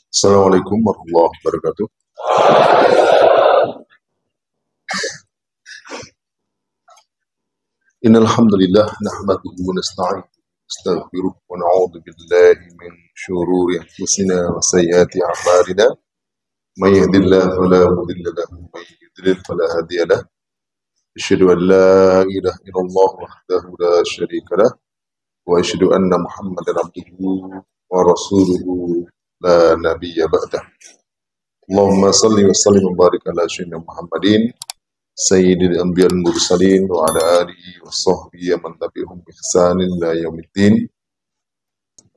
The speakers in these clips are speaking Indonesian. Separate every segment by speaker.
Speaker 1: Assalamualaikum warahmatullahi wabarakatuh. Innal hamdalillah nahmaduhu wa nasta'inuhu wa nastaghfiruh wa na'udzu billahi min shururi anfusina wa sayyiati a'malina. May yahdihillahu fala mudilla lahu wa may yudlil fala hadiya lahu. Asyhadu an la ilaha illallah wahdahu la syarika lah wa asyhadu anna Muhammadan abduhu wa rasuluhu la nabiyya ba'dah. Allahumma salli wa sallim wa barik ala sayyidina Muhammadin sayyidil anbiya'il mursalin wa ala alihi wa sahbihi man tabi'ahum bi ihsanin ila yaumiddin.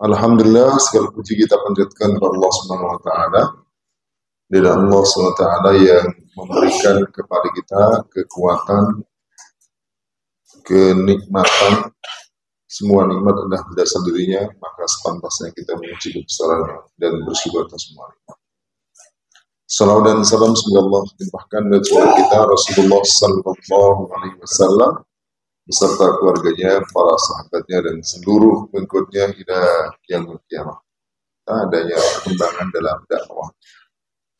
Speaker 1: Alhamdulillah, segala puji kita panjatkan kepada Allah Subhanahu wa taala. Dan Allah Subhanahu wa taala yang memberikan kepada kita kekuatan, kenikmatan. Semua nikmat adalah berdasar dirinya, maka sepantasnya kita memuji kebesarannya dan bersyukur atas semua nikmat. Salawat dan salam semoga Allah limpahkan kepada junjungan kita Rasulullah Sallallahu Alaihi Wasallam beserta keluarganya, para sahabatnya dan seluruh pengikutnya hingga kiamat kiamat. Adanya perkembangan dalam dakwah,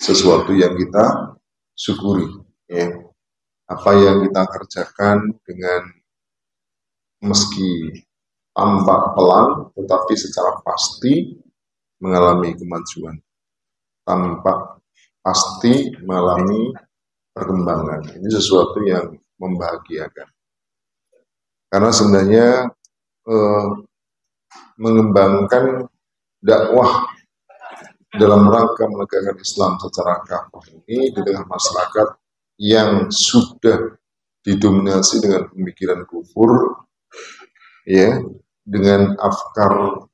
Speaker 1: sesuatu yang kita syukuri, ya. Apa yang kita kerjakan dengan meski tampak pelan, tetapi secara pasti mengalami kemajuan, tampak pasti mengalami perkembangan. Ini sesuatu yang membahagiakan. Karena sebenarnya mengembangkan dakwah dalam rangka menegakkan Islam secara kafah ini di tengah masyarakat yang sudah didominasi dengan pemikiran kufur, ya, dengan afkar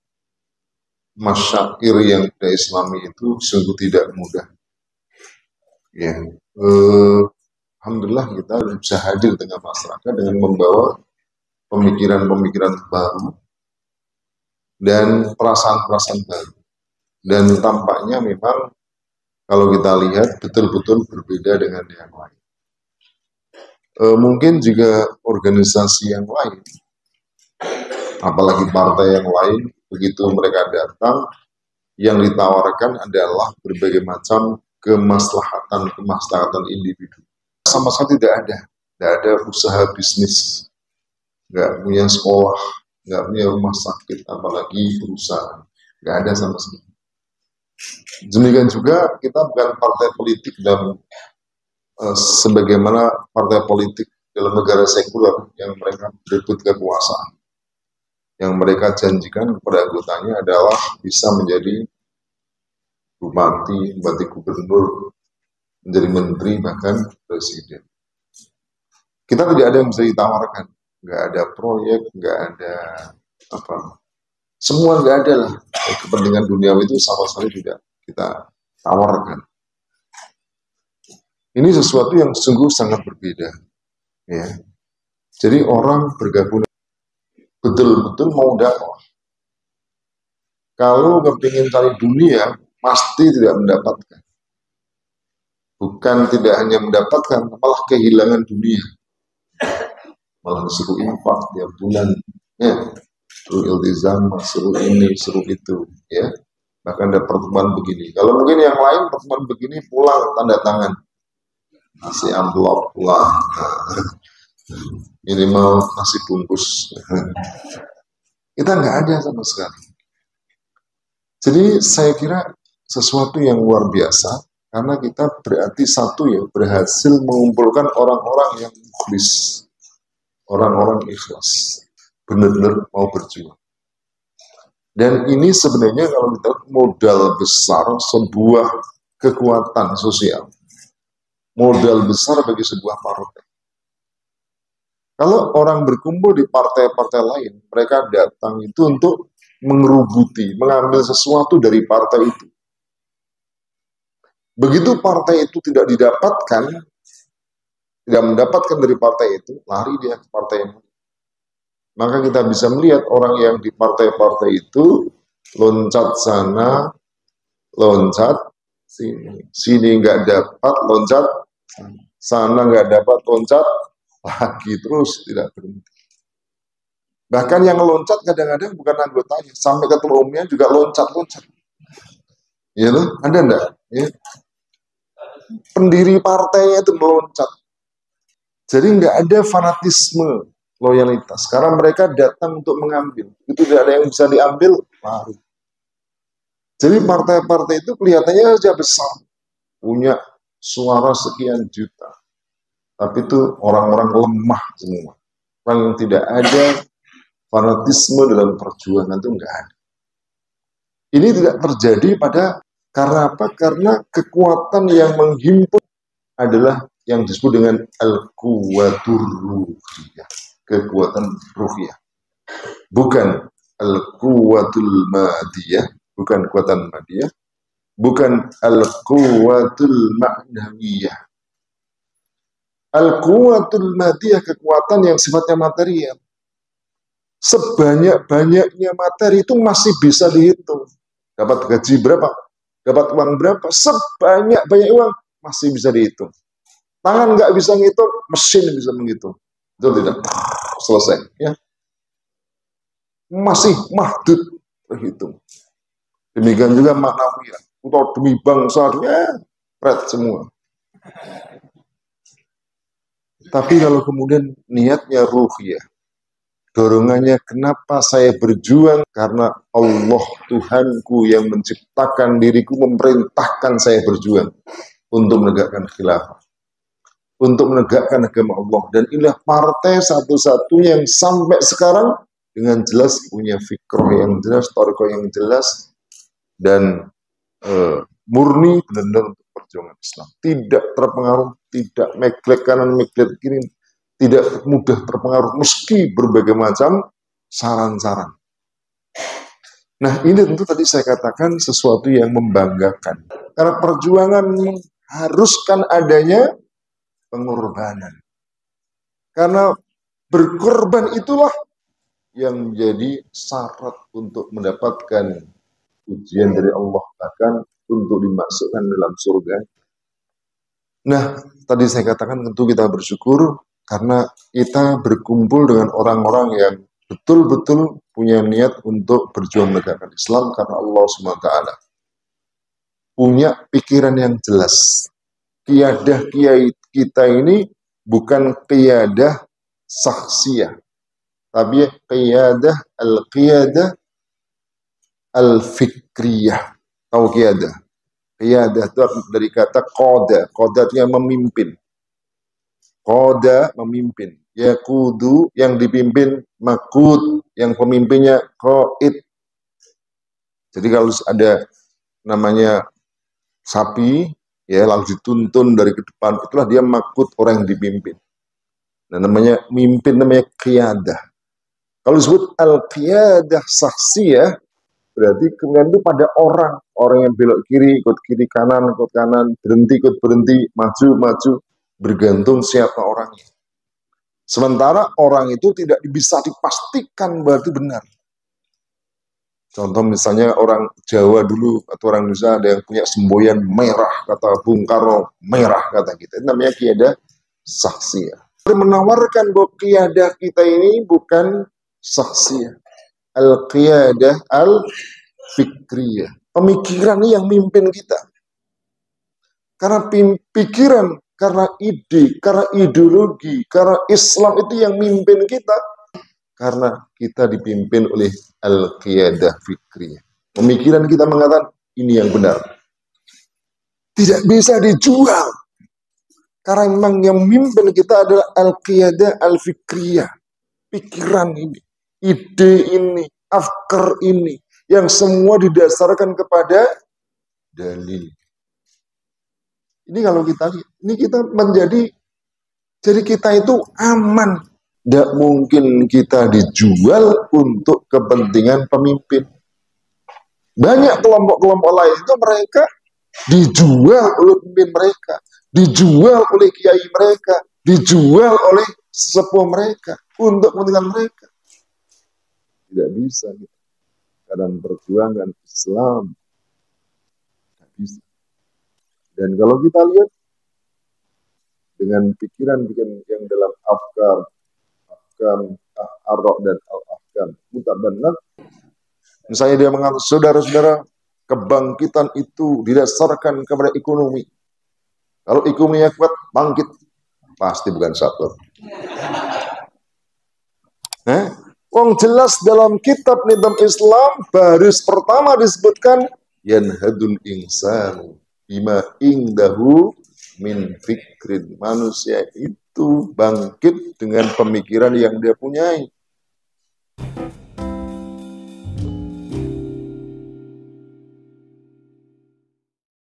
Speaker 1: masyair yang tidak Islami itu sungguh tidak mudah. Ya, alhamdulillah kita bisa hadir di tengah masyarakat dengan membawa pemikiran-pemikiran baru dan perasaan-perasaan baru. Dan tampaknya memang kalau kita lihat betul-betul berbeda dengan yang lain. Mungkin juga organisasi yang lain, apalagi partai yang lain, begitu mereka datang, yang ditawarkan adalah berbagai macam kemaslahatan individu. Sama sekali tidak ada usaha bisnis, nggak punya sekolah, nggak punya rumah sakit, apalagi perusahaan, nggak ada sama sekali. Demikian juga kita bukan partai politik dan sebagaimana partai politik dalam negara sekuler yang mereka berebut kekuasaan, yang mereka janjikan kepada anggotanya adalah bisa menjadi bupati, bupati gubernur, menjadi menteri, bahkan presiden. Kita tidak ada yang bisa ditawarkan, nggak ada proyek, nggak ada apa, semua nggak ada lah. Kepentingan duniawi itu sama sekali tidak kita tawarkan. Ini sesuatu yang sungguh sangat berbeda, ya. Jadi orang bergabung betul-betul mau dakwah. Kalau kepingin cari dunia, pasti tidak mendapatkan. Bukan tidak hanya mendapatkan, malah kehilangan dunia. Malah suruh infak tiap bulan, ya. Suruh iltizam, suruh ini, suruh itu, ya. Bahkan ada pertemuan begini. Kalau mungkin yang lain pertemuan begini pulang tanda tangan, nasi amplop pulang, minimal nasi bungkus. Kita nggak ada sama sekali. Jadi saya kira sesuatu yang luar biasa, karena kita berarti satu ya, berhasil mengumpulkan orang-orang yang ikhlas, orang-orang ikhlas, benar-benar mau berjuang. Dan ini sebenarnya kalau kita modal besar sebuah kekuatan sosial, modal besar bagi sebuah partai. Kalau orang berkumpul di partai-partai lain, mereka datang itu untuk mengerubuti, mengambil sesuatu dari partai itu. Begitu partai itu tidak mendapatkan dari partai itu, lari dia ke partai yang lain. Maka kita bisa melihat orang yang di partai-partai itu loncat sana, loncat sini. Sini nggak dapat, loncat sana nggak dapat, loncat lagi, terus tidak berhenti. Bahkan yang loncat kadang-kadang bukan anggotanya, sampai ketua umumnya juga loncat-loncat. Ya loh, ada enggak? Ya. Pendiri partainya itu meloncat. Jadi nggak ada fanatisme, loyalitas. Sekarang mereka datang untuk mengambil. Itu tidak ada yang bisa diambil, lari. Jadi partai-partai itu kelihatannya saja besar, punya suara sekian juta. Tapi itu orang-orang lemah semua. Orang yang tidak ada fanatisme dalam perjuangan itu enggak ada. Ini tidak terjadi karena apa? Karena kekuatan yang menghimpun adalah yang disebut dengan al-quwatur ruhiyah, kekuatan ruhiyah. Bukan al-quwatul madiyah, bukan kekuatan madiyah, bukan al-quwatul ma'nawiyah. Al-quwatul madiyah, kekuatan yang sifatnya material. Sebanyak-banyaknya materi itu masih bisa dihitung. Dapat gaji berapa? Dapat uang berapa? Sebanyak-banyak uang masih bisa dihitung. Tangan nggak bisa ngitung, mesin bisa menghitung. Betul tidak? Selesai. Ya. Masih mahdud terhitung. Demikian juga maknawiyah. Atau demi bangsa, ya, red semua. Tapi kalau kemudian niatnya ruhiyah, dorongannya kenapa saya berjuang? Karena Allah Tuhanku yang menciptakan diriku memerintahkan saya berjuang untuk menegakkan khilafah, untuk menegakkan agama Allah. Dan inilah partai satu-satunya yang sampai sekarang dengan jelas punya fikroh yang jelas, toriko yang jelas, dan murni benar-benar untuk perjuangan Islam. Tidak terpengaruh, tidak meglek kanan, meglek kiri, tidak mudah terpengaruh meski berbagai macam saran-saran. Nah, ini tentu tadi saya katakan sesuatu yang membanggakan. Karena perjuangan mengharuskan adanya pengorbanan. Karena berkorban itulah yang menjadi syarat untuk mendapatkan ujian dari Allah, bahkan untuk dimasukkan dalam surga. Nah, tadi saya katakan tentu kita bersyukur karena kita berkumpul dengan orang-orang yang betul-betul punya niat untuk berjuang menegakkan Islam karena Allah SWT. Punya pikiran yang jelas. Qiyadah kiai kita ini bukan qiyadah saksiyah, tapi qiyadah al-qiyadah al-fikriyah. Tahu qiyadah? Qiyadah itu dari kata qoda. Qoda itu yang memimpin. Qoda, memimpin. Yaqudu, yang dipimpin. Makud, yang pemimpinnya qaid. Jadi kalau ada namanya sapi, ya lalu dituntun dari ke depan, itulah dia makud, orang yang dipimpin. Nah, namanya mimpin, namanya qiyadah. Kalau disebut al-qiyadah saksiyah, berarti kemudian itu pada orang yang belok kiri, ikut kiri, kanan, ikut kanan, berhenti, ikut berhenti, maju, maju, bergantung siapa orangnya. Sementara orang itu tidak bisa dipastikan berarti benar. Contoh misalnya orang Jawa dulu, atau orang Indonesia ada yang punya semboyan merah, kata Bung Karno, merah kata kita. Itu namanya qiyadah saksiyah. Menawarkan bahwa qiyadah kita ini bukan saksiyah. Al-qiyadah al-fikriyah. Pemikiran ini yang mimpin kita. Karena pikiran, karena ide, karena ideologi, karena Islam itu yang mimpin kita. Karena kita dipimpin oleh al-qiyadah fikriyah. Pemikiran kita mengatakan ini yang benar. Tidak bisa dijual. Karena memang yang mimpin kita adalah al-qiyadah al-fikriyah. Pikiran ini, ide ini, afkar ini, yang semua didasarkan kepada dalil. Ini kalau kita lihat, ini kita jadi kita itu aman. Tidak mungkin kita dijual untuk kepentingan pemimpin. Banyak kelompok-kelompok lain itu mereka dijual oleh pemimpin mereka, dijual oleh kiai mereka, dijual oleh sesepuh mereka untuk kepentingan mereka. Tidak bisa gitu. Dalam perjuangan Islam tidak bisa. Dan kalau kita lihat dengan pikiran-pikiran yang dalam afkar, ar-ra' dan al-ahkam mutabannat, misalnya dia mengatakan, saudara-saudara, kebangkitan itu didasarkan kepada ekonomi. Kalau ekonominya kuat, bangkit. Pasti bukan sabar. Wong jelas dalam kitab nizam Islam, baris pertama disebutkan, yanhadul insanu bima indahu min fikrin. Manusia itu bangkit dengan pemikiran yang dia punyai.